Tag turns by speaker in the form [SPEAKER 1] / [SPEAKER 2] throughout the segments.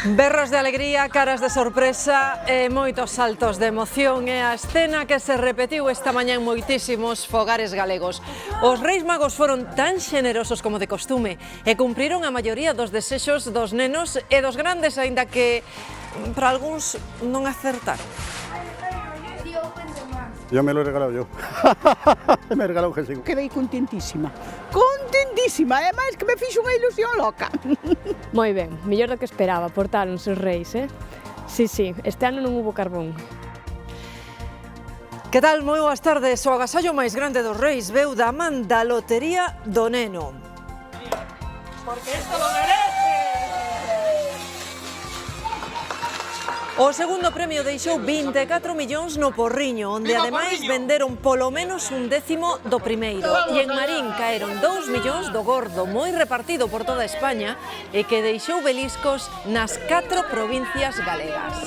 [SPEAKER 1] Berros de alegría, caras de sorpresa e moitos saltos de emoción é a escena que se repetiu esta mañá en moitísimos fogares galegos. Os Reis Magos foron tan xenerosos como de costume e cumpriron a maioría dos desexos dos nenos e dos grandes, aínda que para algúns non acertaron.
[SPEAKER 2] Yo me lo he regalado yo. Me he regalado un Jesús.
[SPEAKER 3] Quedei contentísima. Contentísima, é máis que me fixo unha ilusión loca.
[SPEAKER 4] Moi ben, mellor do que esperaba, portáronse os reis, Sí, este ano non hubo carbón.
[SPEAKER 1] Que tal? Moi boas tardes. O agasallo máis grande dos reis veu da man da lotería do neno. Porque isto lo merece! O segundo premio deixou 24 millóns no Porriño, onde ademais venderon polo menos un décimo do primeiro. E en Marín caeron 2 millóns do gordo, moi repartido por toda España, e que deixou beliscos nas 4 provincias galegas.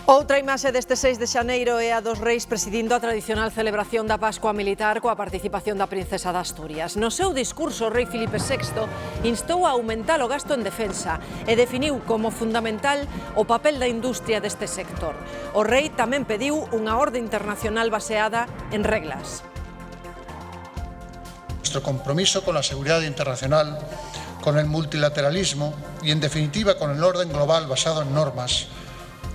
[SPEAKER 1] Outra imaxe deste 6 de xaneiro é a dos reis presidindo a tradicional celebración da Pascua Militar coa participación da princesa de Asturias. No seu discurso, o rei Filipe VI instou a aumentar o gasto en defensa e definiu como fundamental o papel da industria deste sector. O rei tamén pediu unha orde internacional baseada en reglas.
[SPEAKER 5] Nuestro compromiso con la seguridad internacional, con el multilateralismo y, en definitiva, con el orden global basado en normas,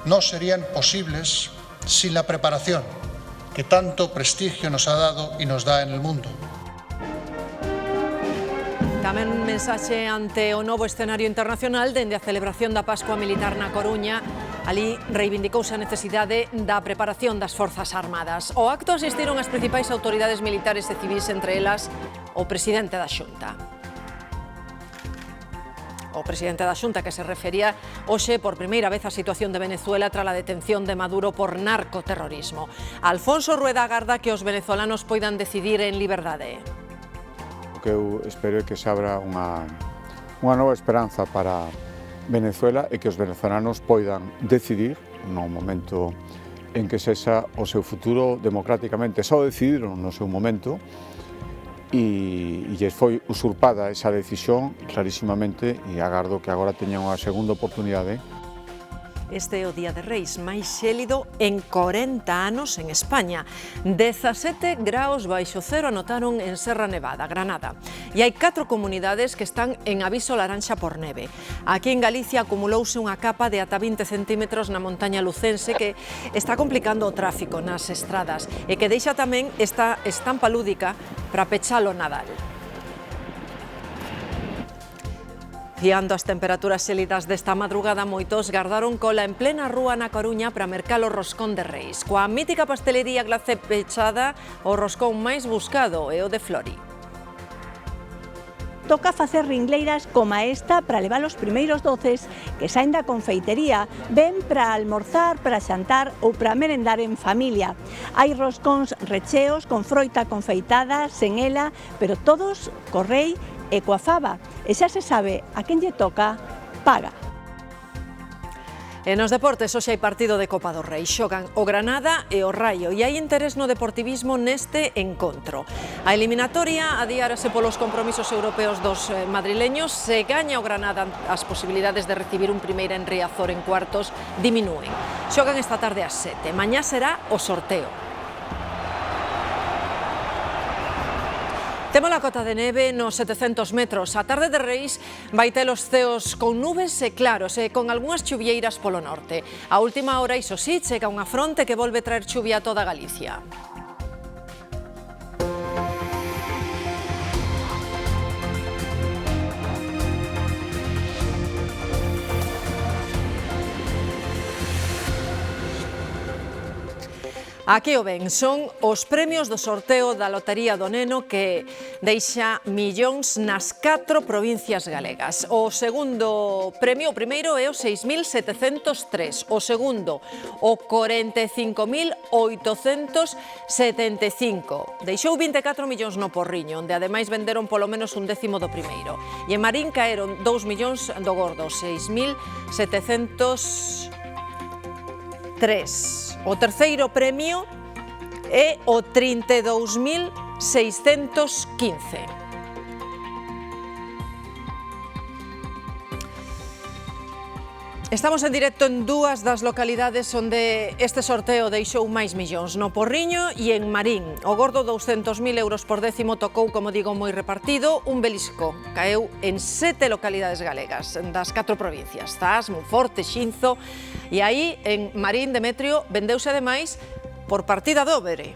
[SPEAKER 5] no serían posibles sin la preparación que tanto prestigio nos ha dado y nos da en el mundo.
[SPEAKER 1] Tamén mensaxe ante o novo escenario internacional dende a celebración da Pascua Militar na Coruña. Ali reivindicouse a necesidade da preparación das Forzas Armadas. O acto asistiron as principais autoridades militares e civís, entre elas o presidente da Xunta. O presidente da Xunta que se refería hoxe por primeira vez á situación de Venezuela tras a detención de Maduro por narcoterrorismo. Alfonso Rueda agarda que os venezolanos poidan decidir en liberdade.
[SPEAKER 6] O que eu espero é que se abra unha nova esperanza para Venezuela e que os venezolanos poidan decidir no momento en que sexa o seu futuro democráticamente. Só decidiron no seu momento e lles foi usurpada esa decisión clarísimamente e agardo que agora teñan unha segunda oportunidade.
[SPEAKER 1] Este é o Día de Reis máis xélido en 40 anos en España. 17 graus baixo cero anotaron en Serra Nevada, Granada. E hai 4 comunidades que están en aviso laranxa por neve. Aquí en Galicia acumulouse unha capa de ata 20 centímetros na montaña lucense que está complicando o tráfico nas estradas e que deixa tamén esta estampa lúdica para pechar o Nadal. Fiando as temperaturas xélidas desta madrugada, moitos gardaron cola en plena rúa na Coruña para mercar o roscón de Reis. Coa mítica pastelería Glace pechada, o roscón máis buscado é o de Flori.
[SPEAKER 7] Toca facer ringleiras como esta para levar os primeiros doces que saen da confeitería, ben para almorzar, para xantar ou para merendar en familia. Hai roscóns recheos con froita confeitada, sen ela, pero todos co rei e coa fava. E xa se sabe a quen lle toca, paga.
[SPEAKER 1] E nos deportes, hoxe hai partido de Copa do Rei. Xogan o Granada e o Raio e hai interés no deportivismo neste encontro. A eliminatoria adiárase polos compromisos europeos dos madrileños. Se gaña o Granada, as posibilidades de recibir un primeira en Riazor en cuartos diminúen. Xogan esta tarde ás 7. Mañá será o sorteo. Temos a cota de neve nos 700 metros. A tarde de Reis vai ter os ceos con nubes e claros e con algunhas chuvieiras polo norte. A última hora, iso sí, chega unha fronte que volve traer chuvia a toda Galicia. Aquí o ven, son os premios do sorteo da Lotería do Neno que deixa millóns nas 4 provincias galegas. O segundo premio, o primeiro é o 6.703, o segundo o 45.875. Deixou 24 millóns no Porriño, onde ademais venderon polo menos un décimo do primeiro. E en Marín caeron 2 millóns do gordo, 6.703. O terceiro premio é o 32.615. Estamos en directo en dúas das localidades onde este sorteo deixou máis millóns, no Porriño e en Marín. O gordo 200.000 euros por décimo tocou, como digo, moi repartido, un belisco. Caeu en 7 localidades galegas, das 4 provincias, Zas, Monforte, Xinzo, e aí en Marín, Demetrio, vendeuse ademais por partida dobre.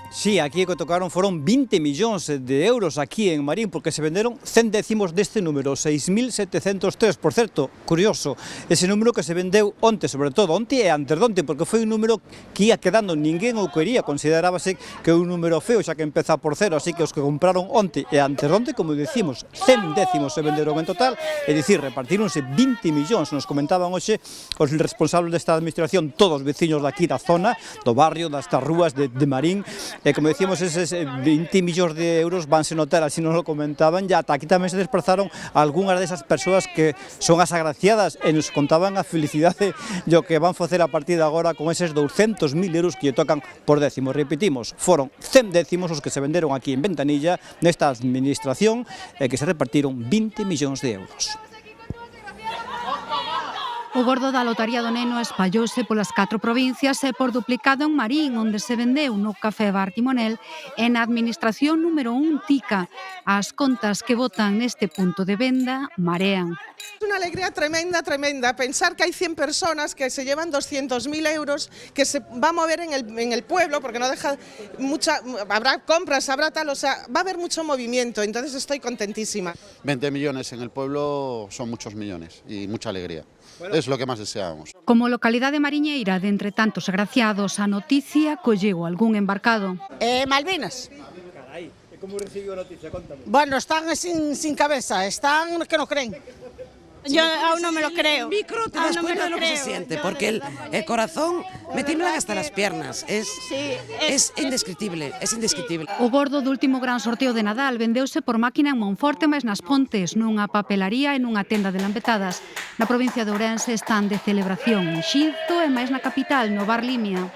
[SPEAKER 8] Sí, aquí que tocaron foron 20 millóns de euros aquí en Marín, porque se venderon 100 décimos deste número, 6.703, por certo, curioso, ese número que se vendeu onte, sobre todo onte e anterdonte, porque foi un número que ia quedando, ninguén o quería, considerábase que é un número feo, xa que empeza por cero, así que os que compraron onte e anterdonte, como decimos, 100 décimos se venderon en total, é dicir, repartíronse 20 millóns, nos comentaban hoxe os responsables desta administración, todos os veciños daqui da zona, do barrio, das rúas de Marín, e como decíamos, eses 20 millóns de euros vanse notar, así nos lo comentaban, e ata aquí tamén se desplazaron algunhas desas persoas que son as agraciadas e nos contaban a felicidade e o que van facer a partir de agora con eses 200.000 euros que lle tocan por décimo. Repetimos, foron 100 décimos os que se venderon aquí en Ventanilla nesta administración e que se repartiron 20 millóns de euros.
[SPEAKER 9] O gordo da lotaría do neno espallouse polas 4 provincias e por duplicado en Marín, onde se vendeu no Café Bar Timonel e na administración número 1 Tica. As contas que votan neste punto de venda marean.
[SPEAKER 10] Es una alegría tremenda, tremenda, pensar que hay 100 personas que se llevan 200.000 euros, que se va a mover en el pueblo, porque no deja habrá compras, habrá tal, o sea, va a haber mucho movimiento, entonces estoy contentísima.
[SPEAKER 2] 20 millones en el pueblo son muchos millones y mucha alegría. Es lo que más deseamos.
[SPEAKER 9] Como localidade mariñeira de entre tantos agraciados, a noticia colleu algún embarcado.
[SPEAKER 3] Malvinas.
[SPEAKER 8] Carai, como recibiu a noticia? Contame.
[SPEAKER 3] Bueno, están sin cabeza, están que no creen.
[SPEAKER 7] Yo aún no me lo creo.
[SPEAKER 11] Micro te das cuenta de lo que se siente, porque el corazón me tiemblan hasta las piernas. Es indescriptible, es indescriptible.
[SPEAKER 9] O gordo do último gran sorteo de Nadal vendeuse por máquina en Monforte máis nas Pontes, nunha papelaría e nunha tenda de lampetadas. Na provincia de Ourense están de celebración en Xinzo e máis na capital, no Bar Limia.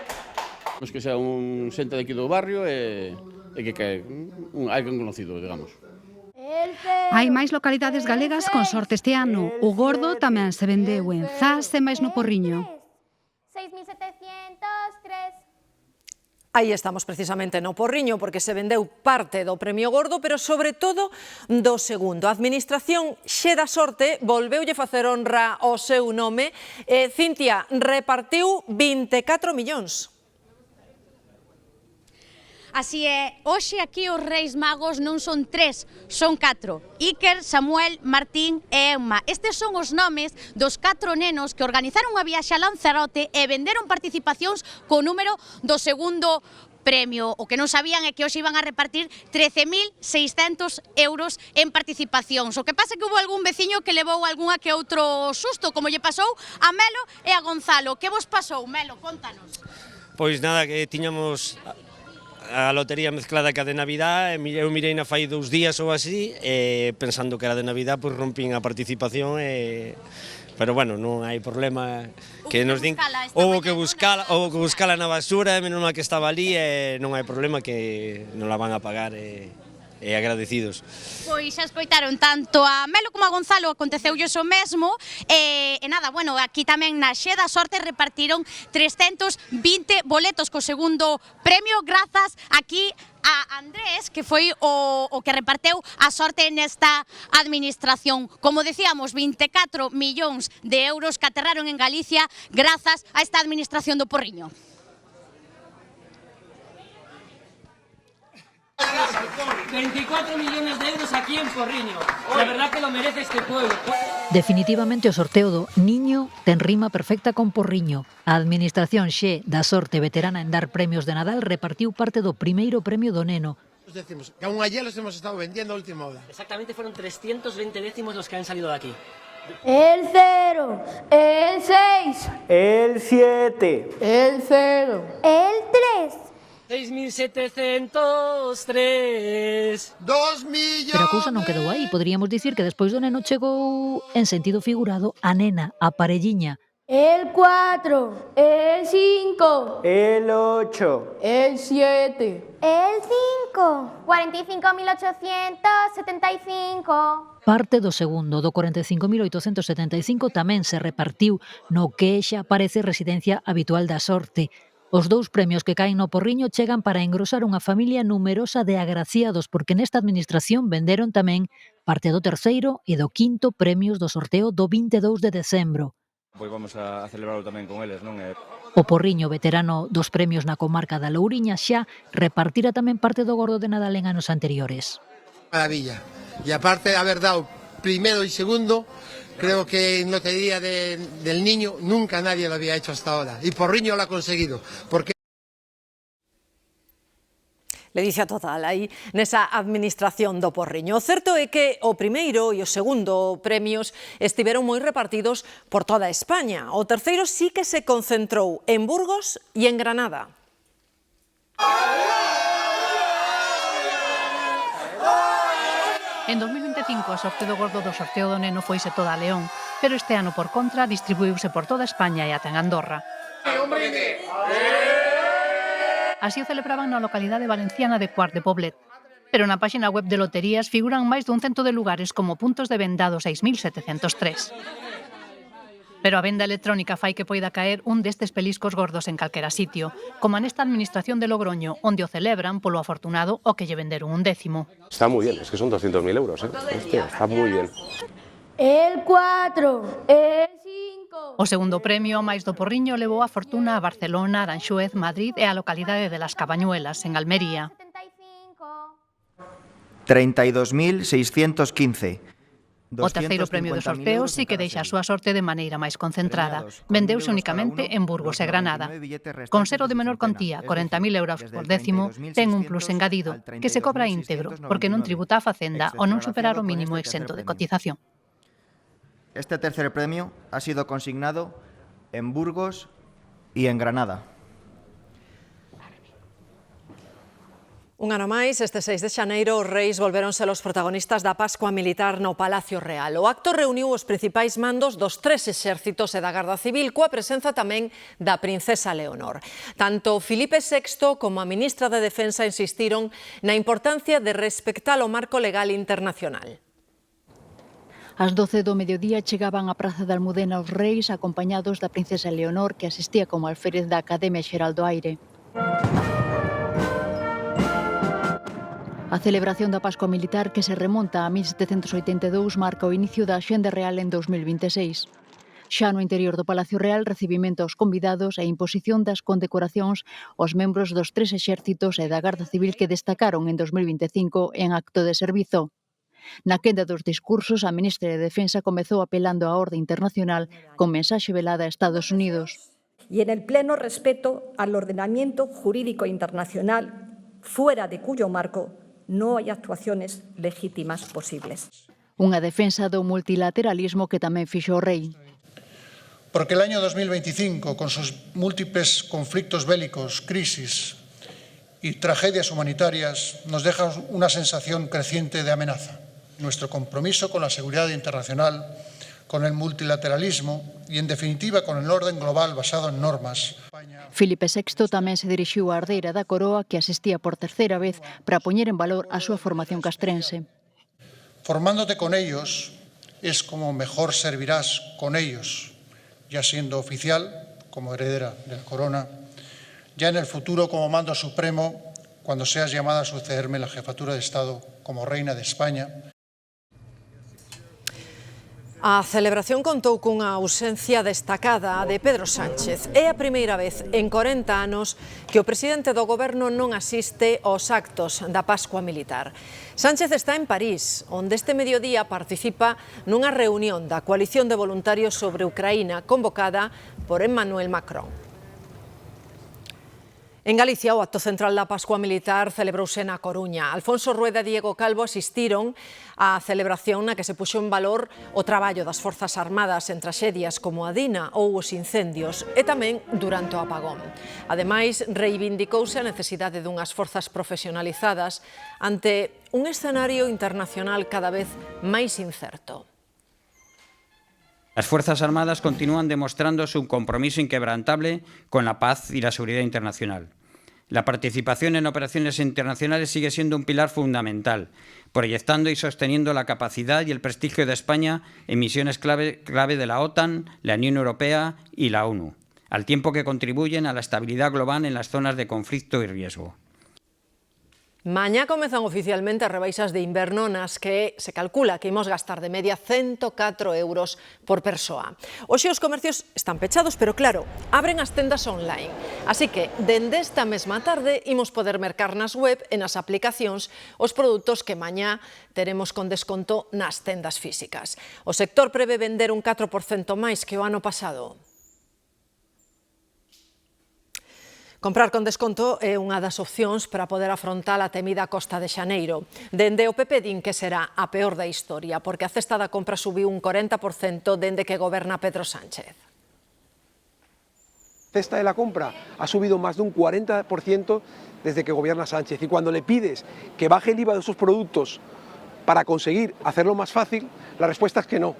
[SPEAKER 12] Pues que sea un xente de aquí do barrio e que alguén conocido, digamos.
[SPEAKER 9] Hai máis localidades galegas con sorte este ano. O gordo tamén se vendeu en Zas e máis no Porriño.
[SPEAKER 13] 6.703.
[SPEAKER 1] Aí estamos precisamente no Porriño, porque se vendeu parte do premio gordo, pero sobre todo do segundo. A Administración Xe da Sorte volveulle facer honra ao seu nome. Cintia, repartiu 24 millóns.
[SPEAKER 13] Así é, hoxe aquí os Reis Magos non son 3, son 4. Iker, Samuel, Martín e Emma. Estes son os nomes dos 4 nenos que organizaron a viaxe a Lanzarote e venderon participacións co número do segundo premio. O que non sabían é que hoxe iban a repartir 13.600 euros en participacións. O que pasa é que hubo algún veciño que levou algunha que outro susto, como lle pasou a Melo e a Gonzalo. Que vos pasou, Melo? Contanos.
[SPEAKER 14] Pois nada, que tiñamos a lotería mezclada ca de Navidad, eu mirei na fai 2 días ou así, e pensando que era de Navidad, pois rompín a participación, pero bueno, non hai problema que nos din, houve que buscala na basura, menos mal que estaba ali, e non hai problema que non la van a pagar, e agradecidos.
[SPEAKER 13] Pois xa escoitaron tanto a Melo como a Gonzalo, aconteceulle o mesmo, e nada, bueno, aquí tamén na Xe da Sorte repartiron 320 boletos co segundo premio, grazas aquí a Andrés, que foi o que reparteu a sorte nesta administración. Como decíamos, 24 millóns de euros que aterraron en Galicia grazas a esta administración do Porriño.
[SPEAKER 15] 24 millones de euros aquí en Porriño. La verdad que lo merece este pueblo.
[SPEAKER 16] Definitivamente o sorteo do Niño ten rima perfecta con Porriño. A Administración Xe da Sorte, veterana en dar premios de Nadal, repartiu parte do primeiro premio do neno.
[SPEAKER 17] Nos decimos que aún ayer los hemos estado vendiendo a última hora.
[SPEAKER 15] Exactamente, fueron 320 décimos los que han salido de aquí.
[SPEAKER 18] El 0, el 6,
[SPEAKER 19] el 7,
[SPEAKER 18] el 0, el 3.
[SPEAKER 15] 6.703.
[SPEAKER 17] 2 millones.
[SPEAKER 16] Pero a cousa non quedou aí. Poderíamos dicir que despois do neno chegou, en sentido figurado, a nena, a parelliña.
[SPEAKER 18] El 4. El 5.
[SPEAKER 19] El 8.
[SPEAKER 18] El 7. El 5. 45.875.
[SPEAKER 16] Parte do segundo, do 45.875, tamén se repartiu no que xa parece residencia habitual da sorte. Os dous premios que caen no Porriño chegan para engrosar unha familia numerosa de agraciados, porque nesta administración venderon tamén parte do terceiro e do quinto premios do sorteo do 22 de decembro.
[SPEAKER 20] Pois vamos a celebrarlo tamén con eles, non?
[SPEAKER 16] O Porriño, veterano dos premios na comarca da Louriña, xa repartira tamén parte do gordo de Nadal en anos anteriores.
[SPEAKER 17] Maravilla. Y aparte de haber dado primero y segundo, creo que en lotería del niño nunca nadie lo había hecho hasta ahora. Y Porriño lo ha conseguido. Porque
[SPEAKER 1] Ledicia total aí nesa administración do Porriño. O certo é que o primeiro e o segundo premios estiveron moi repartidos por toda España. O terceiro sí que se concentrou en Burgos e en Granada.
[SPEAKER 9] En 2025 a sorte do gordo do sorteo do neno foise toda a León, pero este ano por contra distribuíuse por toda España e ata en Andorra. Así o celebraban na localidade valenciana de Cuart de Poblet. Pero na páxina web de loterías figuran máis dun cento de lugares como puntos de venda do 6.703. Pero a venda electrónica fai que poida caer un destes peliscos gordos en calquera sitio, como nesta administración de Logroño, onde o celebran polo afortunado o que lle venderon un décimo.
[SPEAKER 21] Está muy bien, es que son 200.000 euros, ¿eh? Hostia, está muy bien.
[SPEAKER 18] El 4. El 5.
[SPEAKER 9] O segundo premio, máis do Porriño, levou a fortuna a Barcelona, Aranxuez, Madrid e a localidade de Las Cabañuelas, en Almería.
[SPEAKER 22] 32.615.
[SPEAKER 9] O terceiro premio do sorteo sí que deixa a súa sorte de maneira máis concentrada. Vendeuse únicamente en Burgos e Granada. Con ser o de menor contía, 40.000 euros por décimo, ten un plus engadido, que se cobra íntegro, porque non tributa a Facenda ou non superar o mínimo exento de cotización.
[SPEAKER 22] Este tercer premio ha sido consignado en Burgos y en Granada.
[SPEAKER 1] Un ano máis, este 6 de xaneiro, os reis volvéronse os protagonistas da Pascua Militar no Palacio Real. O acto reuniu os principais mandos dos 3 exércitos e da Garda Civil, coa presenza tamén da princesa Leonor. Tanto Filipe VI como a ministra de Defensa insistiron na importancia de respectar o marco legal internacional.
[SPEAKER 23] Ás 12 do mediodía chegaban á Praza de Almudena os reis acompañados da princesa Leonor, que asistía como alférez da Academia Xeral do Aire. A celebración da Pascua Militar, que se remonta a 1782, marca o inicio da Axenda Real en 2026. Xa no interior do Palacio Real, recibimento aos convidados e imposición das condecoracións aos membros dos 3 exércitos e da Garda Civil que destacaron en 2025 en acto de servizo. Na quenda dos discursos, a ministra de Defensa comezou apelando á orde internacional con mensaxe velada a Estados Unidos.
[SPEAKER 24] Y en el pleno respeto al ordenamiento jurídico internacional, fuera de cuyo marco no hay actuaciones legítimas posibles.
[SPEAKER 23] Unha defensa do multilateralismo que tamén fixo o rei.
[SPEAKER 5] Porque el año 2025, con sus múltiples conflictos bélicos, crisis y tragedias humanitarias, nos deja una sensación creciente de amenaza. Nuestro compromiso con la seguridad internacional, con el multilateralismo y, en definitiva, con el orden global basado en normas.
[SPEAKER 23] Filipe VI tamén se dirixiu á herdeira da coroa, que asistía por terceira vez para poñer en valor a súa formación castrense.
[SPEAKER 5] Formándote con ellos es como mejor servirás con ellos, ya siendo oficial, como heredera de la corona, ya en el futuro como mando supremo, cuando seas llamada a sucederme en la jefatura de Estado como reina de España.
[SPEAKER 1] A celebración contou cunha ausencia destacada de Pedro Sánchez. É a primeira vez en 40 anos que o presidente do goberno non asiste aos actos da Pascua Militar. Sánchez está en París, onde este mediodía participa nunha reunión da coalición de voluntarios sobre Ucraína convocada por Emmanuel Macron. En Galicia, o acto central da Pascua Militar celebrouse na Coruña. Alfonso Rueda e Diego Calvo asistiron á celebración na que se puxo en valor o traballo das Forzas Armadas en traxedias como a Dina ou os incendios e tamén durante o apagón. Ademais, reivindicouse a necesidade dunhas forzas profesionalizadas ante un escenario internacional cada vez máis incerto.
[SPEAKER 2] Las Fuerzas Armadas continúan demostrando su compromiso inquebrantable con la paz y la seguridad internacional. La participación en operaciones internacionales sigue siendo un pilar fundamental, proyectando y sosteniendo la capacidad y el prestigio de España en misiones clave de la OTAN, la Unión Europea y la ONU, al tiempo que contribuyen a la estabilidad global en las zonas de conflicto y riesgo.
[SPEAKER 1] Mañá comezan oficialmente as rebaixas de inverno nas que se calcula que imos gastar de media 104 euros por persoa. Hoxe os comercios están pechados, pero claro, abren as tendas online. Así que, dende esta mesma tarde, imos poder mercar nas web e nas aplicacións os produtos que mañá teremos con desconto nas tendas físicas. O sector prevé vender un 4% máis que o ano pasado. Comprar con desconto é unha das opcións para poder afrontar a temida Costa de Xaneiro. Dende o PP din que será a peor da historia, porque a cesta da compra subiu un 40% dende que goberna Pedro Sánchez.
[SPEAKER 4] Cesta de la compra ha subido más de un 40% desde que gobierna Sánchez, y cuando le pides que baje el IVA de esos productos para conseguir hacerlo más fácil, la respuesta es que no.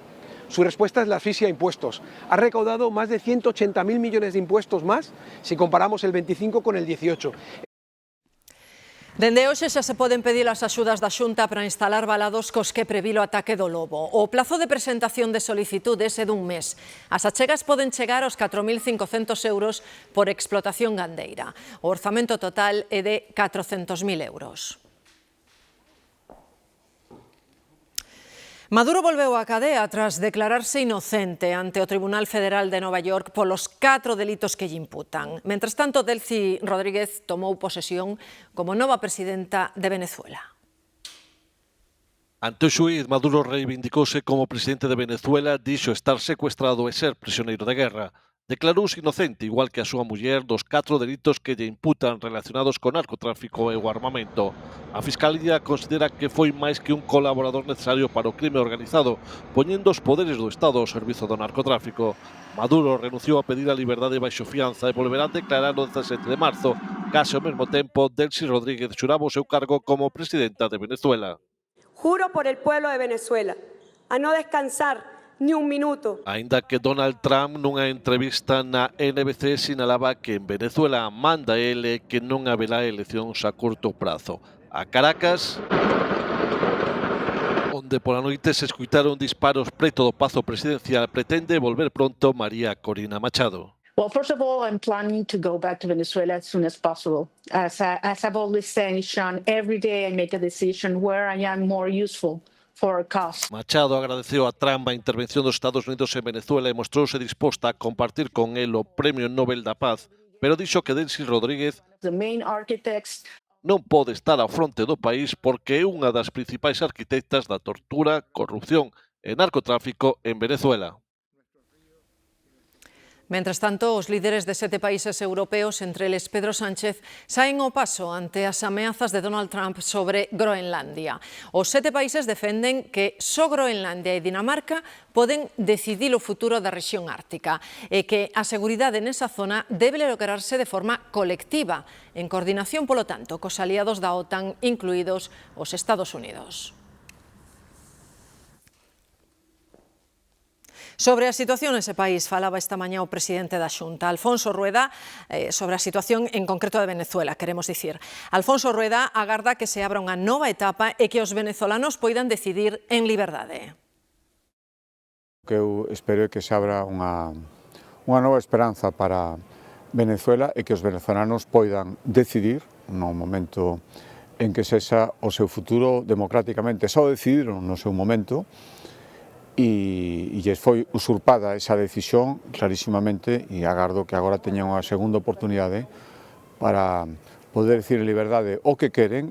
[SPEAKER 4] Su respuesta es la asfixia a impuestos. Ha recaudado más de 180.000 millones de impuestos más si comparamos el 25 con el 18.
[SPEAKER 1] Dende hoxe xa se poden pedir as axudas da Xunta para instalar valados cos que previlo o ataque do lobo. O plazo de presentación de solicitudes é dun mes. As achegas poden chegar aos 4.500 euros por explotación gandeira. O orzamento total é de 400.000 euros. Maduro volveu á cadea tras declararse inocente ante o Tribunal Federal de Nova York polos 4 delitos que lle imputan. Mentres tanto, Delcy Rodríguez tomou posesión como nova presidenta de Venezuela.
[SPEAKER 6] Ante o xuíz, Maduro reivindicouse como presidente de Venezuela, dixo estar secuestrado e ser prisioneiro de guerra. Declarouse inocente, igual que a súa muller, dos 4 delitos que lle imputan relacionados co narcotráfico e o armamento. A Fiscalía considera que foi máis que un colaborador necesario para o crime organizado, poñendo os poderes do Estado ao servizo do narcotráfico. Maduro renunciou a pedir a liberdade baixo fianza e volverá a declarar o 17 de marzo. Case ao mesmo tempo, Delcy Rodríguez xuraba o seu cargo como presidenta de Venezuela.
[SPEAKER 10] Juro por el pueblo de Venezuela a no descansar ni un minuto.
[SPEAKER 6] Aínda que Donald Trump nunha entrevista na NBC sinalaba que en Venezuela manda ele que non haberá eleccións a curto prazo. A Caracas, onde pola noite se escuitaron disparos preto do pazo presidencial, pretende volver pronto María Corina Machado.
[SPEAKER 25] Well, first of all, I'm planning to go back to Venezuela as soon as possible. As I've always said, Sean, every day I make a decision where I am more useful.
[SPEAKER 6] Machado agradeceu a Trump a intervención dos Estados Unidos en Venezuela e mostrouse disposta a compartir con el o Premio Nobel da Paz, pero dixo que Delcy Rodríguez non pode estar ao fronte do país porque é unha das principais arquitectas da tortura, corrupción e narcotráfico en Venezuela.
[SPEAKER 1] Mentres tanto, os líderes de 7 países europeos, entre eles Pedro Sánchez, saen ao paso ante as ameazas de Donald Trump sobre Groenlandia. Os 7 países defenden que só Groenlandia e Dinamarca poden decidir o futuro da rexión ártica e que a seguridade nesa zona debe lograrse de forma colectiva, en coordinación, polo tanto, cos aliados da OTAN, incluídos os Estados Unidos. Sobre a situación nese país falaba esta mañá o presidente da Xunta, Alfonso Rueda, sobre a situación en concreto de Venezuela, queremos dicir. Alfonso Rueda agarda que se abra unha nova etapa e que os venezolanos poidan decidir en liberdade.
[SPEAKER 26] O que eu espero é que se abra unha nova esperanza para Venezuela e que os venezolanos poidan decidir no momento en que sexa o seu futuro democráticamente. Só decidiron no seu momento e lles foi usurpada esa decisión clarísimamente e agardo que agora teñan unha segunda oportunidade para poder decir en liberdade o que queren.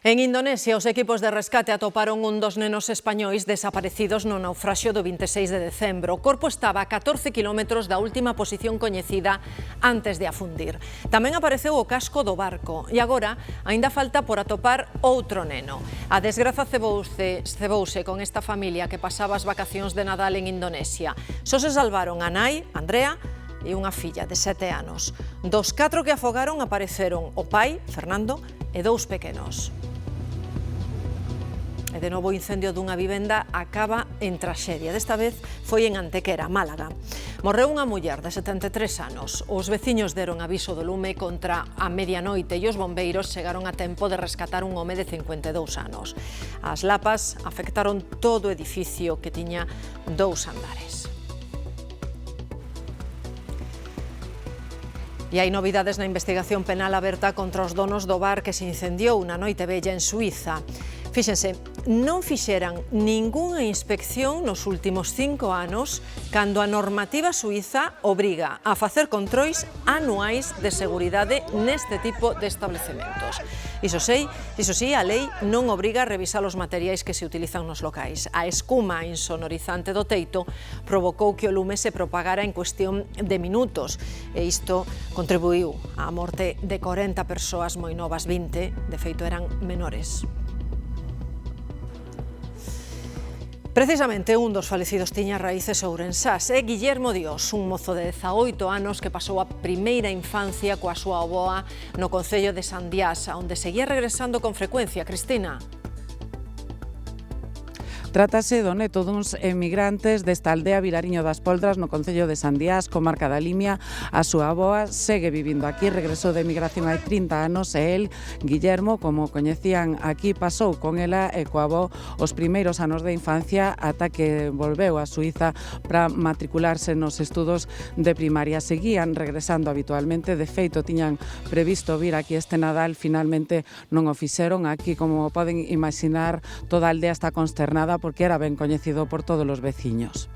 [SPEAKER 1] En Indonesia, os equipos de rescate atoparon un dos nenos españois desaparecidos no naufraxio do 26 de decembro. O corpo estaba a 14 kilómetros da última posición coñecida antes de afundir. Tamén apareceu o casco do barco e agora aínda falta por atopar outro neno. A desgraza cebouse con esta familia que pasaba as vacacións de Nadal en Indonesia. Só se salvaron a nai, Andrea, e unha filla de 7 anos. Dos 4 que afogaron apareceron o pai, Fernando, e 2 pequenos. E de novo o incendio dunha vivenda acaba en traxedia. Desta vez foi en Antequera, Málaga. Morreu unha muller de 73 anos. Os veciños deron aviso do lume contra a medianoite e os bombeiros chegaron a tempo de rescatar un home de 52 anos. As lapas afectaron todo o edificio que tiña 2 andares. E hai novidades na investigación penal aberta contra os donos do bar que se incendiou na Noite Vella en Suíza. Fíxense, non fixeran ningunha inspección nos últimos 5 anos cando a normativa suíza obriga a facer controis anuais de seguridade neste tipo de establecementos. Iso sí, a lei non obriga a revisar os materiais que se utilizan nos locais. A escuma insonorizante do teito provocou que o lume se propagara en cuestión de minutos e isto contribuiu á morte de 40 persoas moi novas, 20, de feito eran menores. Precisamente un dos falecidos tiña raíces ourensás, é Guillermo Dios, un mozo de 18 anos que pasou a primeira infancia coa súa avoa no concello de Sandiás, onde seguía regresando con frecuencia. Cristina.
[SPEAKER 3] Trátase do neto duns emigrantes desta aldea Vilariño das Poldras no concello de Sandiás, comarca da Limia. A súa avoa segue vivindo aquí, regresou de emigración hai 30 anos e el, Guillermo, como coñecían aquí, pasou con ela e coa avó os primeiros anos de infancia ata que volveu a Suíza para matricularse nos estudos de primaria. Seguían regresando habitualmente, de feito tiñan previsto vir aquí este Nadal, finalmente non o fixeron. Aquí, como poden imaginar, toda a aldea está consternada porque era ben coñecido por todos os veciños.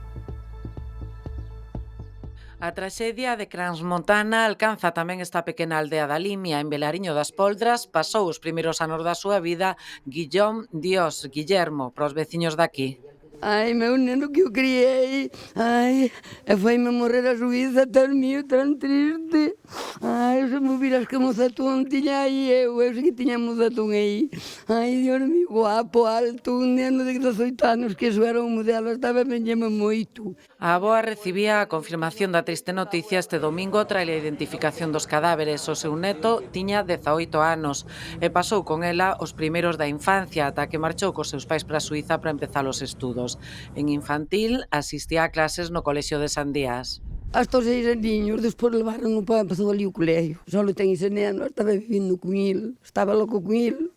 [SPEAKER 3] A traxedia de Crans-Montana alcanza tamén esta pequena aldea da Limia, en Vilariño das Poldras. Pasou os primeiros anos da súa vida Guillermo, para os veciños daqui.
[SPEAKER 7] Ai, meu neno que eu criei, ai, e foi-me morrer a Suíza tan mío, tan triste. Ai, se me viras que mozatón tiña aí eu sei que tiña mozatón aí. Ai, Dios mío, guapo, alto, un neno de 18 anos, que eso era un modelo, estaba benlleme moito.
[SPEAKER 3] A avoa recibía a confirmación da triste noticia este domingo tras a identificación dos cadáveres. O seu neto tiña 18 anos e pasou con ela os primeiros da infancia ata que marchou cos seus pais para a Suíza para empezar os estudos. En infantil asistía a clases no colexio de Sandiás.
[SPEAKER 7] Hasta os 6 aniños, despois levaron para empezou ali o colexio. Só ten ese neno, estaba vivindo con il, estaba loco con il,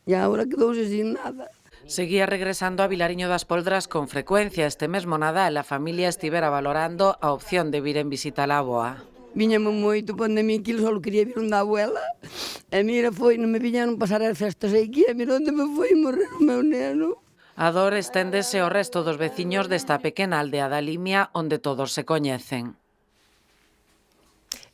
[SPEAKER 7] e agora quedouse sin nada.
[SPEAKER 3] Seguía regresando a Vilariño das Poldras con frecuencia. Este mesmo Nadal a familia estivera valorando a opción de vir en visita a avoa.
[SPEAKER 7] Viñame moito, pandemia aquí, só quería vir onde a abuela. E mira, foi, non me viñaron pasar as festas aquí, e mira onde me foi morrer o meu neno.
[SPEAKER 3] A dor esténdese ao resto dos veciños desta pequena aldea da Limia onde todos se coñecen.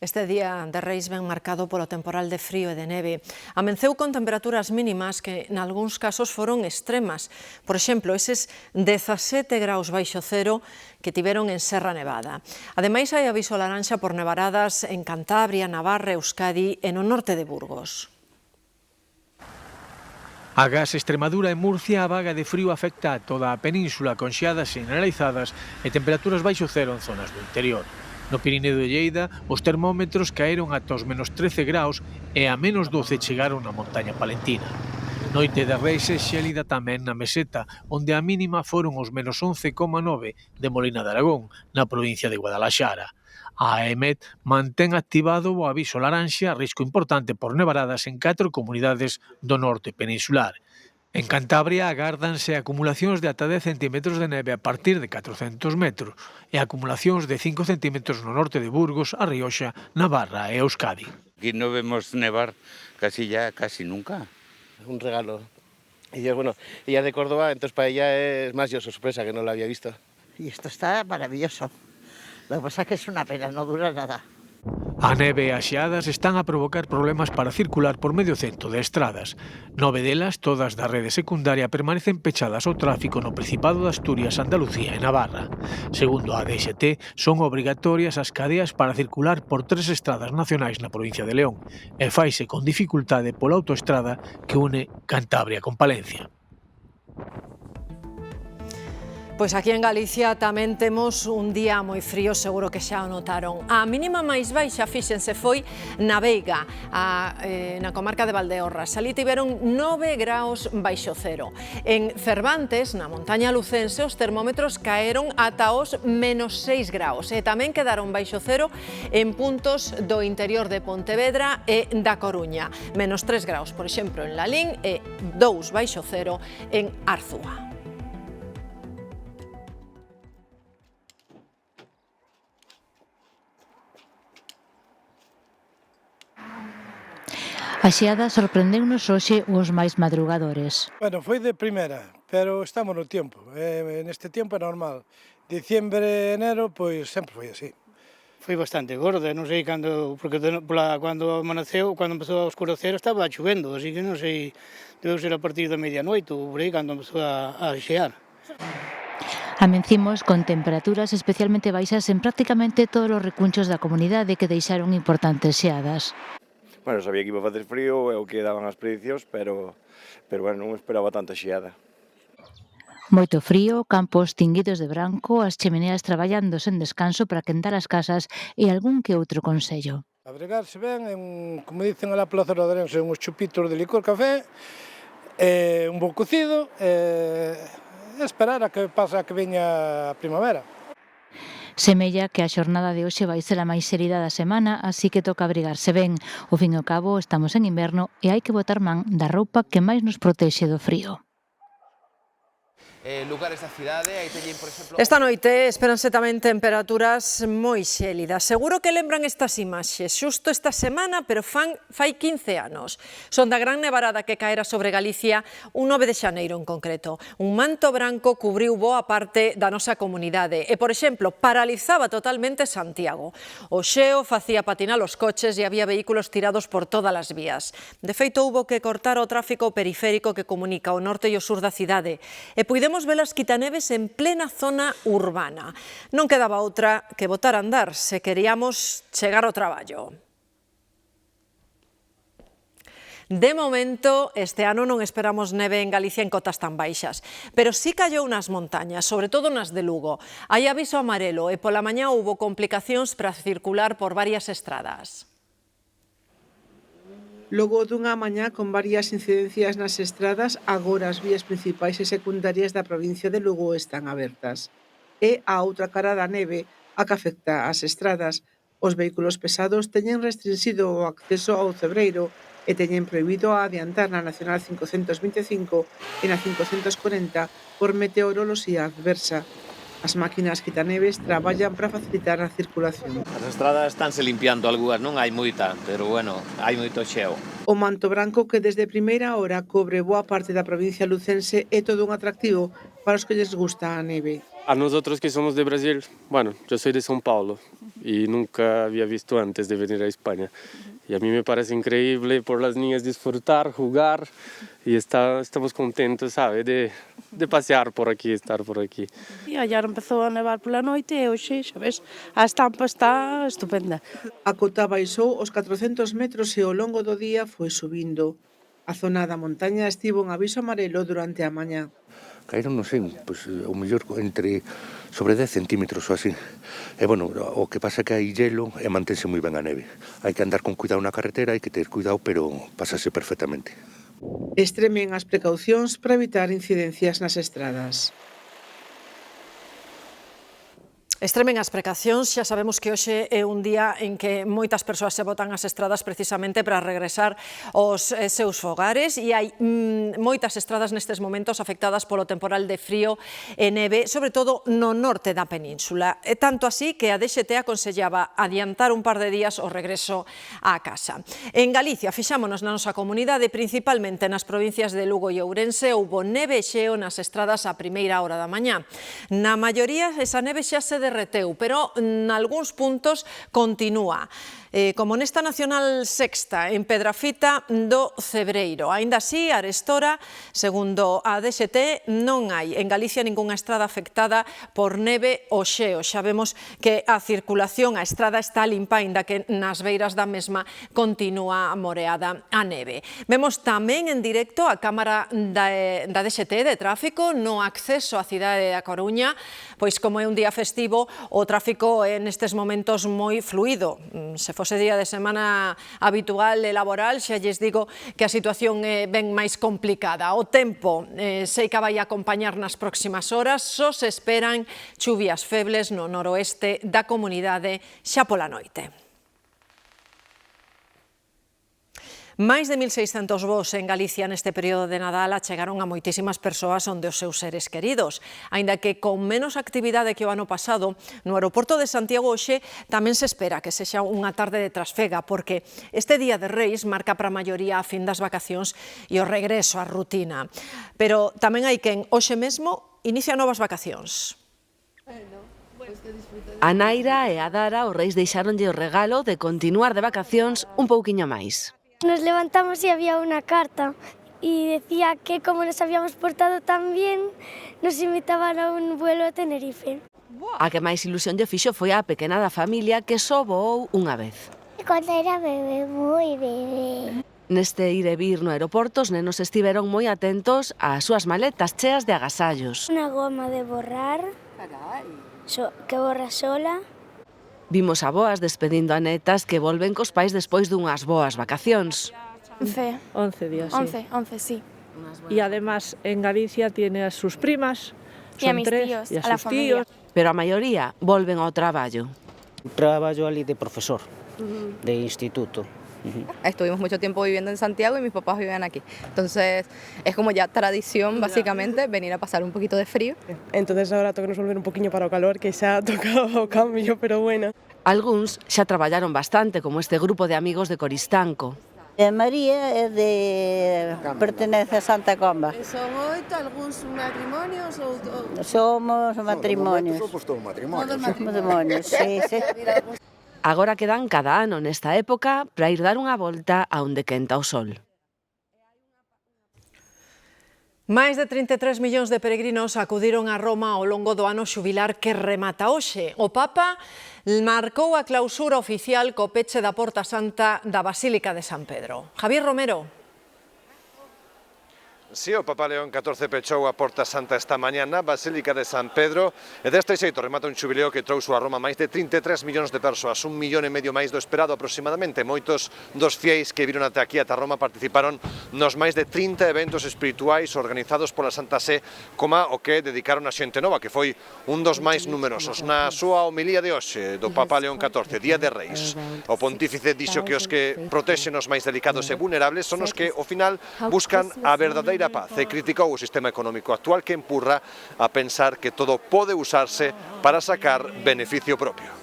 [SPEAKER 1] Este día de Reis ben marcado polo temporal de frío e de neve. Amenceu con temperaturas mínimas que, nalgúns casos, foron extremas. Por exemplo, eses 17 graus baixo cero que tiveron en Serra Nevada. Ademais, hai aviso laranxa por nevaradas en Cantabria, Navarra, Euskadi e no norte de Burgos.
[SPEAKER 8] Agás Extremadura e Murcia, a vaga de frío afecta a toda a península con xeadas generalizadas e temperaturas baixo cero en zonas do interior. No Pirineo de Lleida, os termómetros caeron ata os menos 13 graus e a menos 12 chegaron na montaña palentina. Noite de Reis e xélida tamén na Meseta, onde a mínima foron os menos 11,9 de Molina de Aragón, na provincia de Guadalaxara. A AEMET mantén activado o aviso laranxa, risco importante por nevaradas en 4 comunidades do norte peninsular. En Cantabria agárdanse acumulacións de ata 10 centímetros de neve a partir de 400 metros e acumulacións de 5 centímetros no norte de Burgos, a Rioxa, Navarra e Euskadi.
[SPEAKER 11] Aquí no vemos nevar casi nunca.
[SPEAKER 12] Un regalo. Y bueno, ella es de Córdoba, entonces para ella es más yo sorpresa que no la había visto.
[SPEAKER 14] Y esto está maravilloso. Lo que pasa es que es una pena, no dura nada.
[SPEAKER 8] A neve e as xeadas están a provocar problemas para circular por medio cento de estradas. 9 delas, todas da rede secundaria, permanecen pechadas ao tráfico no Principado de Asturias, Andalucía e Navarra. Segundo a DXT, son obrigatorias as cadeas para circular por 3 estradas nacionais na provincia de León e faise con dificultade pola autoestrada que une Cantabria con Palencia.
[SPEAKER 1] Pois aquí en Galicia tamén temos un día moi frío, seguro que xa o notaron. A mínima máis baixa, fíxense, foi na Veiga, na comarca de Valdeorras. Ali tiveron 9 graus baixo cero. En Cervantes, na montaña lucense, os termómetros caeron ata os menos 6 graus. E tamén quedaron baixo cero en puntos do interior de Pontevedra e da Coruña. Menos 3 graus, por exemplo, en Lalín e 2 baixo cero en Arzúa.
[SPEAKER 23] A xeada sorprendeunos hoxe os máis madrugadores.
[SPEAKER 13] Bueno, foi de primeira, pero estamos no tempo. Neste tempo é normal. Diciembre, enero, pois sempre foi así.
[SPEAKER 15] Foi bastante gorda, non sei cando, porque cando amaneceu, cando empezou a oscurecer, estaba chovendo, así que non sei, debeu ser a partir da medianoite, ou por aí, cando empezou a xear.
[SPEAKER 23] Amencimos con temperaturas especialmente baixas en prácticamente todos os recunchos da comunidade que deixaron importantes xeadas.
[SPEAKER 16] Bueno, sabía que iba a facer frío, é o que daban as predicións, pero bueno, non esperaba tanta xeada.
[SPEAKER 23] Moito frío, campos tinguidos de branco, as chemineas traballando sen descanso para quentar as casas e algún que outro consello.
[SPEAKER 13] Abrigarse ben, como dicen a la Plaza Rodarense, uns chupitos de licor café, un bo cocido, esperar a que pasa que veña a primavera.
[SPEAKER 23] Semella que a xornada de hoxe vai ser a máis xérida da semana, así que toca abrigarse ben. Ao fin e ao cabo, estamos en inverno e hai que botar man da roupa que máis nos protexe do frío.
[SPEAKER 17] Lugares da cidade, aí teñen, por exemplo...
[SPEAKER 1] Esta noite esperanse tamén temperaturas moi xélidas. Seguro que lembran estas imaxes, xusto esta semana, pero fai 15 anos. Son da gran nevarada que caera sobre Galicia un 9 de xaneiro en concreto. Un manto branco cubriu boa parte da nosa comunidade e, por exemplo, paralizaba totalmente Santiago. O xeo facía patinar os coches e había vehículos tirados por todas as vías. De feito, houbo que cortar o tráfico periférico que comunica o norte e o sur da cidade e puidemos ver as quitaneves en plena zona urbana. Non quedaba outra que botar a andar se queríamos chegar ao traballo. De momento, este ano non esperamos neve en Galicia en cotas tan baixas, pero sí callou nas montañas, sobre todo nas de Lugo. Hai aviso amarelo e pola mañá houbo complicacións para circular por varias estradas.
[SPEAKER 19] Logo dunha mañá con varias incidencias nas estradas, agora as vías principais e secundarias da provincia de Lugo están abertas. E a outra cara da neve, a que afecta as estradas. Os vehículos pesados teñen restringido o acceso ao Cebreiro e teñen prohibido a adiantar na Nacional 525 e na 540 por meteoroloxía adversa. As máquinas quitaneves traballan para facilitar a circulación.
[SPEAKER 17] As estradas estánse limpiando algunhas, non hai moita, pero bueno, hai moito xeo.
[SPEAKER 19] O manto branco que desde primeira hora cobre boa parte da provincia lucense é todo un atractivo para os que les gusta a neve.
[SPEAKER 21] A nosotros que somos de Brasil, bueno, yo soy de São Paulo y nunca había visto antes de venir a España. Y a mí me parece increíble por las niñas disfrutar, jugar y estamos contentos, ¿sabe? De pasear por aquí, estar por aquí.
[SPEAKER 20] E ayer empezou a nevar pola noite e hoxe, xa ves, a estampa está estupenda.
[SPEAKER 19] A cota baixou os 400 metros e ao longo do día foi subindo. A zona da montaña estivo en aviso amarelo durante a mañá.
[SPEAKER 27] Caíron, non sei, pues, o mellor entre sobre 10 centímetros ou así. E, bueno, o que pasa é que hai hielo e mantense moi ben a neve. Hai que andar con cuidado na carretera, hai que ter cuidado, pero pásase perfectamente.
[SPEAKER 19] Extremen as precaucións para evitar incidencias nas estradas.
[SPEAKER 1] Extremen as precaucións, xa sabemos que hoxe é un día en que moitas persoas se botan ás estradas precisamente para regresar aos seus fogares e hai moitas estradas nestes momentos afectadas polo temporal de frío e neve, sobre todo no norte da península. É tanto así que a DXT aconsellaba adiantar un par de días o regreso á casa. En Galicia, fixámonos na nosa comunidade, principalmente nas provincias de Lugo e Ourense, houbo neve e xeo nas estradas a primeira hora da mañá. Na maioría, esa neve xa se derreteu derreteu, pero nalgúns puntos continúa. Como nesta Nacional Sexta, en Pedrafita do Cebreiro. Aínda así, arestora, segundo a DST, non hai en Galicia ningunha estrada afectada por neve ou xeo. Xa vemos que a circulación, a estrada está limpa, aínda que nas beiras da mesma continúa moreada a neve. Vemos tamén en directo a cámara da DST de tráfico no acceso á cidade da Coruña, pois como é un día festivo, o tráfico é nestes momentos moi fluido. Se fose día de semana habitual e laboral, xa lles digo que a situación é ben máis complicada. O tempo sei que vai acompañar nas próximas horas, só se esperan chuvias febles no noroeste da comunidade xa pola noite. Máis de 1.600 voos en Galicia neste período de Nadal achegaron a moitísimas persoas onde os seus seres queridos. Aínda que con menos actividade que o ano pasado, no aeroporto de Santiago hoxe tamén se espera que sexa unha tarde de trasfega, porque este Día de Reis marca para a maioría a fin das vacacións e o regreso á rutina. Pero tamén hai quen hoxe mesmo inicia novas vacacións.
[SPEAKER 2] A Naira e a Dara, os reis deixaronlle o regalo de continuar de vacacións un pouquiño máis.
[SPEAKER 4] Nos levantamos y había una carta y decía que como nos habíamos portado tan bien, nos invitaban a un vuelo a Tenerife.
[SPEAKER 2] A que máis ilusión lle fixo foi a pequena da familia que só voou unha vez.
[SPEAKER 4] Cuando era bebé, muy bebé.
[SPEAKER 2] Neste ir e vir no aeroporto, os nenos estiveron moi atentos ás súas maletas cheas de agasallos.
[SPEAKER 4] Una goma de borrar, que borra sola.
[SPEAKER 2] Vimos avoas despedindo a netas que volven cos pais despois dunhas boas vacacións.
[SPEAKER 5] 11 días, sí.
[SPEAKER 4] 11, sí.
[SPEAKER 5] Y además en Galicia tiene a sus primas,
[SPEAKER 4] y a mis tíos,
[SPEAKER 5] y a
[SPEAKER 4] la
[SPEAKER 5] sus
[SPEAKER 4] familia.
[SPEAKER 5] tíos.
[SPEAKER 2] Pero a maioría volven ao traballo.
[SPEAKER 9] Traballo ali de profesor, de instituto.
[SPEAKER 18] Estuvimos mucho tiempo viviendo en Santiago y mis papás viven aquí. Entonces es como ya tradición, básicamente, venir a pasar un poquito de frío.
[SPEAKER 5] Entonces ahora toca nos volver un poquinho para o calor, que xa tocado o cambio, pero bueno.
[SPEAKER 2] Algúns xa traballaron bastante, como este grupo de amigos de Coristanco.
[SPEAKER 22] María é pertenece a Santa Comba.
[SPEAKER 5] Son 8 algúns matrimonios ou...
[SPEAKER 22] Somos matrimonios.
[SPEAKER 9] Somos todos matrimonios.
[SPEAKER 22] Matrimonios, sí, sí.
[SPEAKER 2] Agora quedan cada ano nesta época para ir dar unha volta a onde quenta o sol.
[SPEAKER 1] Máis de 33 millóns de peregrinos acudiron a Roma ao longo do ano xubilar que remata hoxe. O Papa marcou a clausura oficial co peche da Porta Santa da Basílica de San Pedro. Javier Romero.
[SPEAKER 24] Si, o Papa León XIV pechou a Porta Santa esta mañá na Basílica de San Pedro e deste xeito remata un xubileo que trouxo a Roma máis de 33 millóns de persoas, 1,5 millón máis do esperado aproximadamente. Moitos dos fieis que viron até aquí, ata Roma, participaron nos máis de 30 eventos espirituais organizados pola Santa Sé, como o que dedicaron a xente nova, que foi un dos máis numerosos. Na súa homilía de hoxe do Papa León XIV, Día de Reis, o pontífice dixo que os que protexen os máis delicados e vulnerables son os que, ao final, buscan a verdadeira paz e criticou o sistema económico actual que empurra a pensar que todo pode usarse para sacar beneficio propio.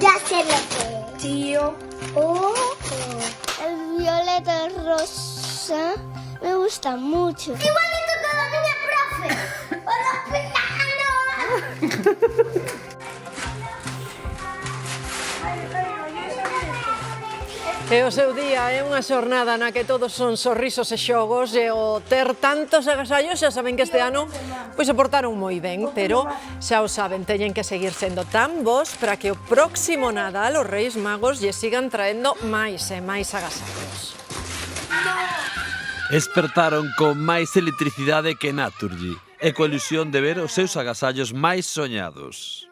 [SPEAKER 4] Ya sé lo que es. Tío. El violeta rosa me gusta mucho. Igualito que la niña profe. ¡Hola, piano!
[SPEAKER 1] E o seu día é unha xornada na que todos son sorrisos e xogos e o ter tantos agasallos, xa saben que este ano pois se portaron moi ben, pero xa o saben, teñen que seguir sendo tan bons para que o próximo Nadal os Reis Magos lle sigan traendo máis e máis agasallos.
[SPEAKER 28] Espertaron con máis electricidade que Naturgy e coa ilusión de ver os seus agasallos máis soñados.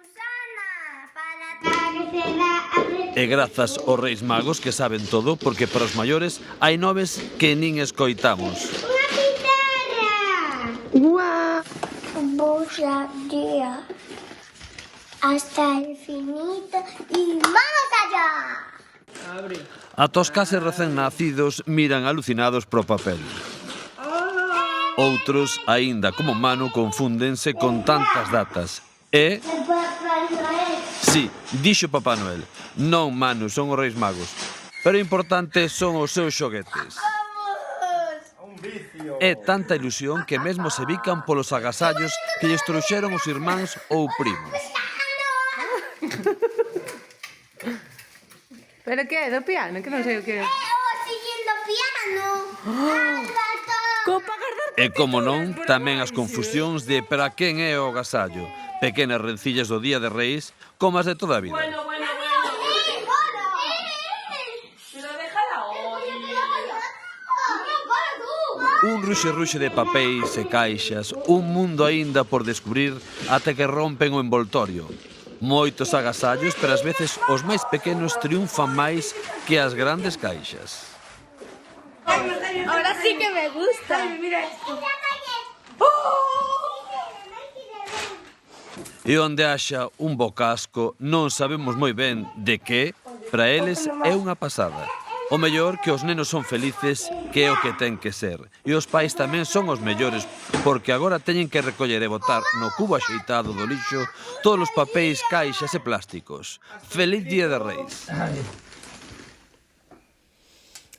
[SPEAKER 28] E grazas aos Reis Magos que saben todo, porque para os maiores hai noves que nin escoitamos.
[SPEAKER 4] ¡Unha guitarra! ¡Guau! Bulla día hasta el infinito y más allá.
[SPEAKER 28] Ata os case recén nacidos miran alucinados pro papel. Outros, aínda como Manu, confúndense con tantas datas E... Sí, dixo Papá Noel. Non, Manu, son os Reis Magos. Pero importantes son os seus xoguetes. É tanta ilusión que mesmo se bican polos agasallos que lles trouxeron os irmáns ou primos.
[SPEAKER 3] Pero que é? Do piano? Que non sei o que é.
[SPEAKER 4] Siguiendo piano.
[SPEAKER 28] E como non, tamén as confusións de para quen é o agasallo. Pequenas rencillas do Día de Reis, como as de toda a vida. Un ruxe de papéis e caixas, un mundo aínda por descubrir até que rompen o envoltorio. Moitos agasallos, pero ás veces os máis pequenos triunfan máis que as grandes caixas.
[SPEAKER 4] Ahora sí que me gusta. Mira esto.
[SPEAKER 28] E onde haxa un bo casco, non sabemos moi ben de que, para eles é unha pasada. O mellor que os nenos son felices, que é o que ten que ser. E os pais tamén son os mellores, porque agora teñen que recoller e botar no cubo axeitado do lixo todos os papéis, caixas e plásticos. Feliz Día de Reis.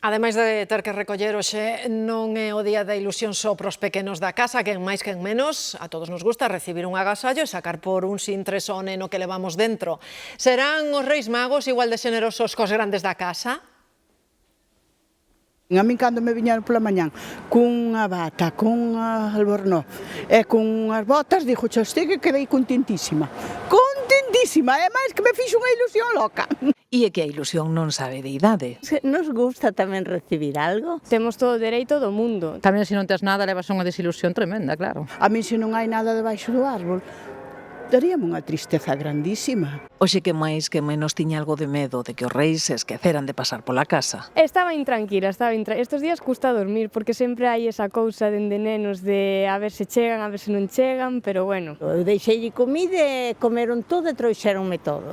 [SPEAKER 1] Ademais de ter que recoller hoxe, non é o día da ilusión só pros pequenos da casa, quen máis quen menos, a todos nos gusta recibir un agasallo e sacar por un sintres o neno que levamos dentro. Serán os Reis Magos igual de xenerosos cos grandes da casa?
[SPEAKER 6] A min cando me viñeron pola mañán cunha bata, cunha albornoz e cunhas botas, dixo xosté que quedei contentísima. Contentísima, é máis que me fixo unha ilusión loca.
[SPEAKER 7] E é que a ilusión non sabe de idade.
[SPEAKER 22] Nos gusta tamén recibir algo.
[SPEAKER 10] Temos todo o dereito do mundo.
[SPEAKER 7] Tamén se non tes nada levas unha desilusión tremenda, claro.
[SPEAKER 6] A min se non hai nada debaixo do árbol, daríame unha tristeza grandísima.
[SPEAKER 7] Oxe que máis que menos tiña algo de medo de que os reis se esqueceran de pasar pola casa.
[SPEAKER 10] Estaba intranquila, Estes días custa dormir, porque sempre hai esa cousa dende nenos de a ver se chegan, a ver se non chegan, pero bueno.
[SPEAKER 22] Eu deixei comida e comeron todo e trouxeronme todo.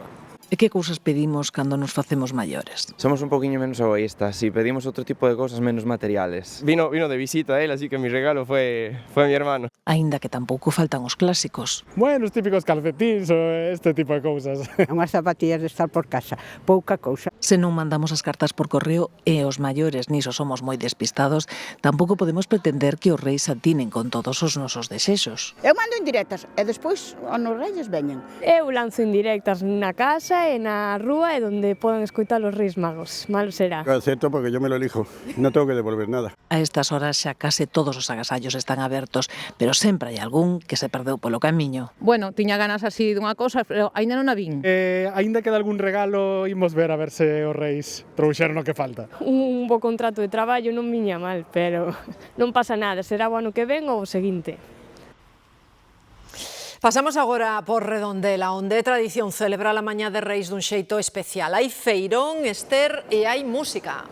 [SPEAKER 7] E que cousas pedimos cando nos facemos maiores?
[SPEAKER 11] Somos un poquinho menos egoístas y pedimos otro tipo de cosas menos materiales. Vino de visita él, así que mi regalo fue mi hermano.
[SPEAKER 7] Aínda que tampouco faltan os clásicos.
[SPEAKER 12] Bueno, os típicos calcetins ou este tipo de cousas.
[SPEAKER 6] Unhas zapatillas de estar por casa, pouca cousa.
[SPEAKER 7] Se non mandamos as cartas por correo e os maiores niso somos moi despistados, tampouco podemos pretender que os reis atinen con todos os nosos desexos.
[SPEAKER 6] Eu mando indirectas e despois os reis veñen.
[SPEAKER 10] Eu lanzo indirectas na casa e na rúa e donde podan escoitar os Reis Magos. Malo será.
[SPEAKER 12] Acepto porque yo me lo elijo. No tengo que devolver nada.
[SPEAKER 7] A estas horas xa case todos os agasallos están abertos, pero sempre hai algún que se perdeu polo camiño. Bueno, tiña ganas así dunha cousa, pero aínda non a vin.
[SPEAKER 12] Aínda queda algún regalo, imos ver a ver se os reis trouxeron o que falta.
[SPEAKER 10] Un bo contrato de traballo non viña mal, pero non pasa nada, será o ano que ven ou o seguinte.
[SPEAKER 1] Pasamos agora por Redondela, onde é tradición celebrar a Mañá de Reis dun xeito especial. Hai feirón, Ester, e hai música.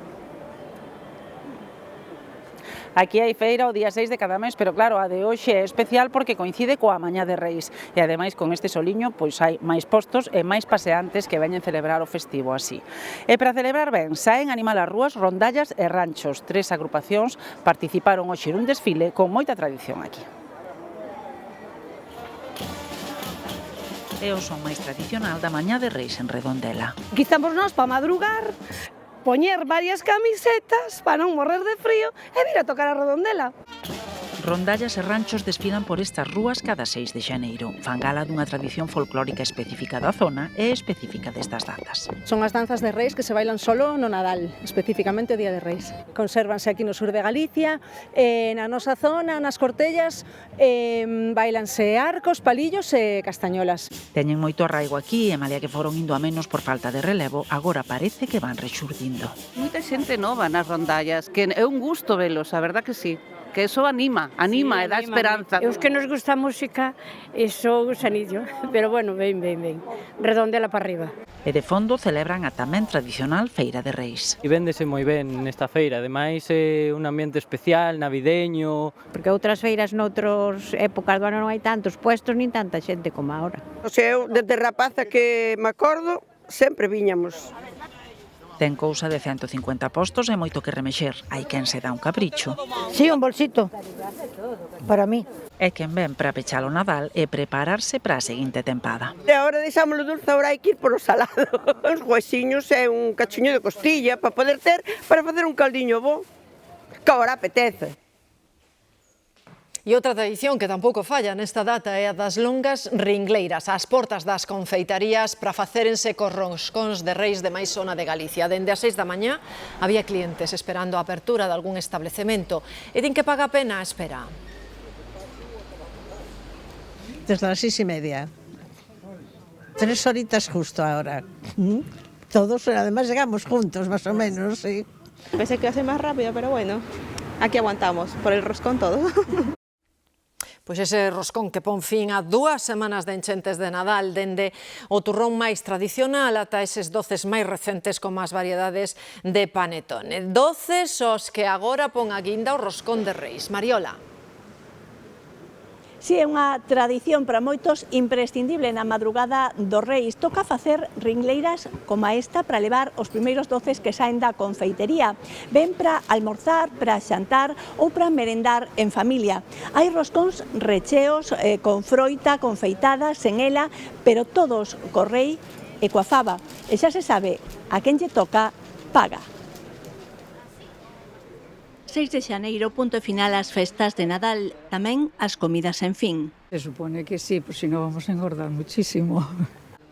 [SPEAKER 25] Aquí hai feira o día 6 de cada mes, pero claro, a de hoxe é especial porque coincide coa Mañá de Reis. E ademais con este soliño, pois hai máis postos e máis paseantes que veñen celebrar o festivo así. E para celebrar ben, saen animal as rúas, rondallas e ranchos. 3 agrupacións participaron hoxe nun desfile con moita tradición aquí. É o son máis tradicional da Mañá de Reis en Redondela.
[SPEAKER 20] Aquí estamos nós para madrugar, poñer varias camisetas para non morrer de frío e vir a tocar a Redondela.
[SPEAKER 25] Rondallas e ranchos desfilan por estas rúas cada 6 de xaneiro. Fan gala dunha tradición folclórica específica da zona e específica destas datas.
[SPEAKER 10] Son as danzas de reis que se bailan solo no Nadal, especificamente o Día de Reis. Consérvanse aquí no sur de Galicia, na nosa zona, nas Cortellas, bailanse arcos, palillos e castañolas.
[SPEAKER 25] Teñen moito arraigo aquí e malia que foron indo a menos por falta de relevo, agora parece que van rexurdindo.
[SPEAKER 22] Moita xente nova nas rondallas, que é un gusto velos, a verdad que sí. Que eso anima e dá esperanza.
[SPEAKER 20] E os que nos gusta a música, eso gusanillo, pero bueno, ven. Redondela para arriba.
[SPEAKER 25] E de fondo celebran a tamén tradicional Feira de Reis.
[SPEAKER 26] E véndese moi ben nesta feira, ademais é un ambiente especial, navideño.
[SPEAKER 20] Porque outras feiras noutras épocas do ano non hai tantos puestos nin tanta xente como agora.
[SPEAKER 29] Eu, desde rapaza que me acordo, sempre viñamos.
[SPEAKER 25] Ten cousa de 150 postos e moito que remexer. Hai quen se dá un capricho.
[SPEAKER 8] Sí, un bolsito. Para mí.
[SPEAKER 25] E quen ven para pechar o Nadal e prepararse para a seguinte tempada.
[SPEAKER 13] E agora deixámoslo dulce, agora hai que ir por o salado. Uns huesiños e un cachiño de costilla para poder ter, para facer un caldiño bo, que agora apetece.
[SPEAKER 1] E outra tradición que tampouco falla nesta data é a das longas ringleiras, ás portas das confeitarías para facérense cos roscóns de Reis de máis zona de Galicia. Dende as 6 da mañá había clientes esperando a apertura de algún establecemento e din que paga a pena a espera.
[SPEAKER 14] Desde las 6:30. 3 horitas justo ahora. Todos, además llegamos juntos, más o menos, sí.
[SPEAKER 15] Pensé que iba a ser más rápido, pero bueno, aquí aguantamos, por el roscón todo.
[SPEAKER 1] Pois ese roscón que pon fin a 2 semanas de enchentes de Nadal, dende o turrón máis tradicional ata eses doces máis recentes como as variedades de panetone. Doces os que agora pon a guinda o roscón de Reis. Mariola.
[SPEAKER 16] Si é unha tradición para moitos imprescindible na madrugada dos Reis. Toca facer ringleiras como esta para levar os primeiros doces que saen da confeitería. Ben para almorzar, para xantar ou para merendar en familia. Hai roscóns recheos con froita, confeitada, sen ela, pero todos co rei e coa fava. E xa se sabe, a quen lle toca, paga. 6 de xaneiro, punto final ás festas de Nadal, tamén as comidas en fin.
[SPEAKER 17] Se supone que sí, pues si no vamos a engordar muchísimo.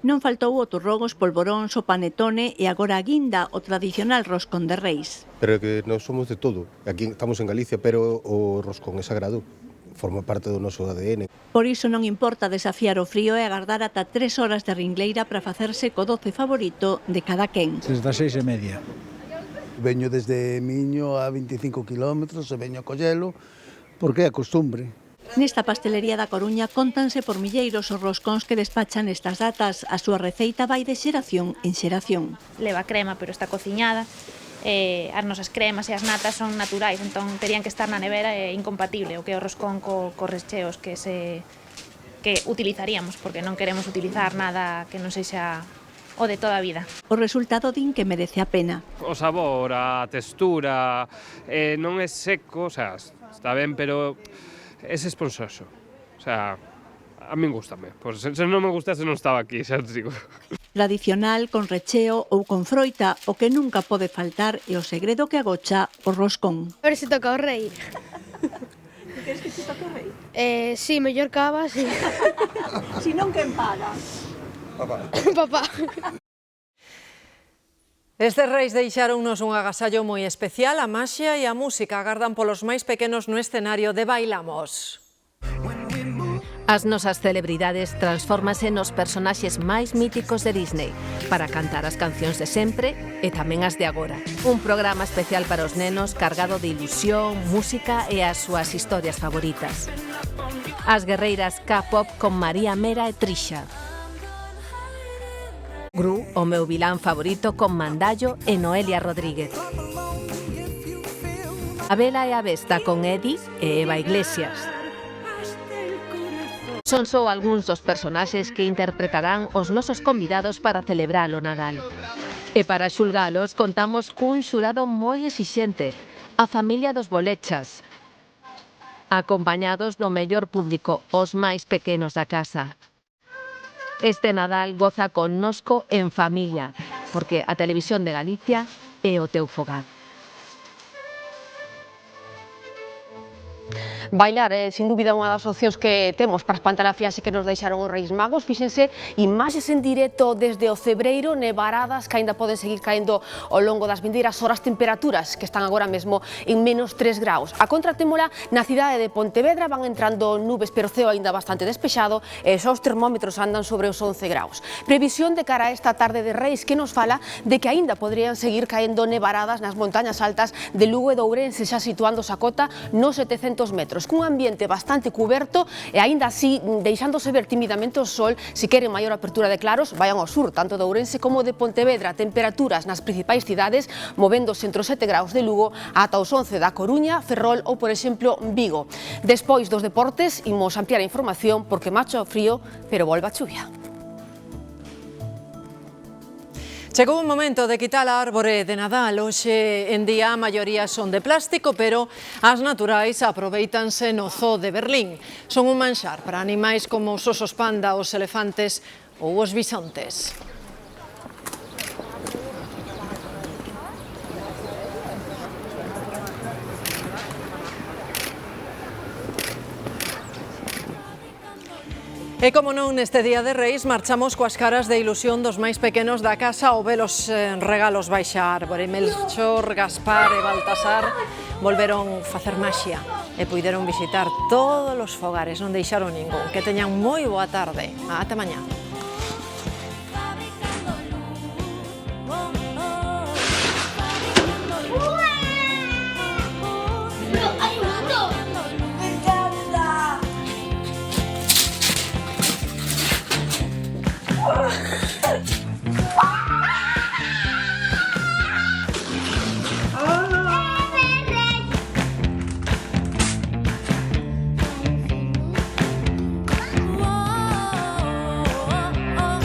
[SPEAKER 16] Non faltou o turrón, os polvoróns, o panetone e agora a guinda, o tradicional roscón de Reis.
[SPEAKER 21] Pero que nós somos de todo. Aquí estamos en Galicia, pero o roscón é sagrado. Forma parte do noso ADN.
[SPEAKER 16] Por iso non importa desafiar o frío e agardar ata 3 horas de ringleira para facerse co doce favorito de cada quen.
[SPEAKER 17] Desde as 6:30.
[SPEAKER 23] Veño desde Miño a 25 kilómetros e veño a collelo porque é a costumbre.
[SPEAKER 16] Nesta pastelería da Coruña contanse por milleiros os roscóns que despachan estas datas. A súa receita vai de xeración en xeración.
[SPEAKER 29] Leva crema, pero está cociñada. As nosas cremas e as natas son naturais, entón terían que estar na nevera, é incompatible o que é o roscón cos recheos que utilizaríamos, porque non queremos utilizar nada que non sexa o de toda a vida.
[SPEAKER 16] O resultado din que merece a pena.
[SPEAKER 30] O sabor, a textura, non é seco, o sea, está ben, pero é esponxoso. O sea, a min gustame. Pois se non me gustase non estaba aquí, xa te digo.
[SPEAKER 16] Tradicional, con recheo ou con froita, o que nunca pode faltar é o segredo que agocha o roscón.
[SPEAKER 4] A ver se toca o rei.
[SPEAKER 16] Queres que te toque o rei?
[SPEAKER 4] Sí, mellor cava, sí.
[SPEAKER 16] Si non, quen paga?
[SPEAKER 4] Papá.
[SPEAKER 1] Estes Reis deixáronnos un agasallo moi especial. A maxia e a música agardan polos máis pequenos no escenario de Bailamos.
[SPEAKER 2] As nosas celebridades transfórmanse nos personaxes máis míticos de Disney para cantar as cancións de sempre e tamén as de agora. Un programa especial para os nenos cargado de ilusión, música e as súas historias favoritas. As guerreiras K-pop con María Mera e Trisha. Gru, o meu vilán favorito con Mandallo e Noelia Rodríguez. A Bela e a Besta con Eddie e Eva Iglesias. Son só algúns dos personaxes que interpretarán os nosos convidados para celebrar o Nadal. E para xulgalos contamos cun xurado moi exixente, a familia dos Bolechas, acompañados do mellor público, os máis pequenos da casa. Este Nadal goza connosco en familia, porque a Televisión de Galicia é o teu fogar.
[SPEAKER 31] Bailar é, sin dúbida, unha das opcións que temos para espantar a fiaxe que nos deixaron os Reis Magos. Fíxense, imaxes en directo desde o Cebreiro, nevaradas que aínda poden seguir caendo ao longo das vindeiras horas, temperaturas que están agora mesmo en menos 3 graus. A contratémola na cidade de Pontevedra, van entrando nubes, pero o ceo aínda bastante despexado e só os termómetros andan sobre os 11 graus. Previsión de cara a esta tarde de Reis que nos fala de que aínda poderían seguir caendo nevaradas nas montañas altas de Lugo e de Ourense, xa situándose a cota nos 700 metros. Cun ambiente bastante cuberto e aínda así deixándose ver timidamente o sol. Se queren maior apertura de claros, vayan ao sur, tanto de Ourense como de Pontevedra. Temperaturas nas principais cidades movéndose entre os 7 graus de Lugo ata os 11 da Coruña, Ferrol ou, por exemplo, Vigo. Despois dos deportes, imos ampliar a información porque marcha o frío, pero volve a chuvia.
[SPEAKER 1] Chegou un momento de quitar a árbore de Nadal. Hoxe en día a maioría son de plástico, pero as naturais aproveitanse no Zoo de Berlín. Son un manxar para animais como os osos panda, os elefantes ou os bisontes. E como non, neste Día de Reis marchamos coas caras de ilusión dos máis pequenos da casa ao velos regalos baixa a árbore. Melchor, Gaspar e Baltasar volveron facer maxia e puideron visitar todos os fogares, non deixaron ningún. Que teñan moi boa tarde. Ata mañá.